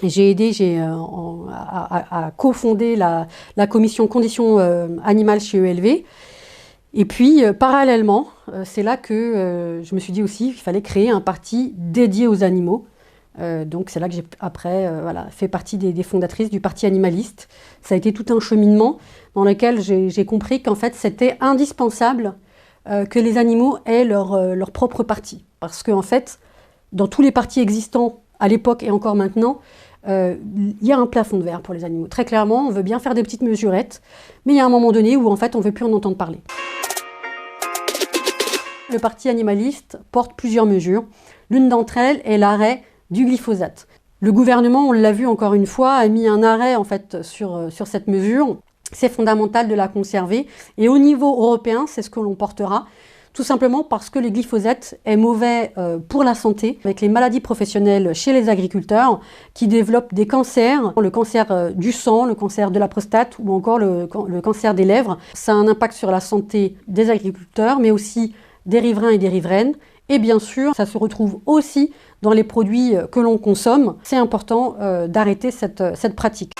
J'ai aidé à cofonder la commission conditions animales chez ELV. Et puis, parallèlement, c'est là que je me suis dit aussi qu'il fallait créer un parti dédié aux animaux. Donc c'est là que j'ai après fait partie des fondatrices du parti animaliste. Ça a été tout un cheminement dans lequel j'ai compris qu'en fait c'était indispensable que les animaux aient leur propre parti. Parce qu'en fait, dans tous les partis existants à l'époque et encore maintenant, il y a un plafond de verre pour les animaux. Très clairement, on veut bien faire des petites mesurettes, mais il y a un moment donné où en fait on ne veut plus en entendre parler. Le parti animaliste porte plusieurs mesures. L'une d'entre elles est l'arrêt du glyphosate. Le gouvernement, on l'a vu encore une fois, a mis un arrêt en fait sur cette mesure. C'est fondamental de la conserver. Et au niveau européen, c'est ce que l'on portera, tout simplement parce que le glyphosate est mauvais pour la santé, avec les maladies professionnelles chez les agriculteurs qui développent des cancers, le cancer du sang, le cancer de la prostate ou encore le cancer des lèvres. Ça a un impact sur la santé des agriculteurs, mais aussi des riverains et des riveraines. Et bien sûr, ça se retrouve aussi dans les produits que l'on consomme. C'est important d'arrêter cette pratique.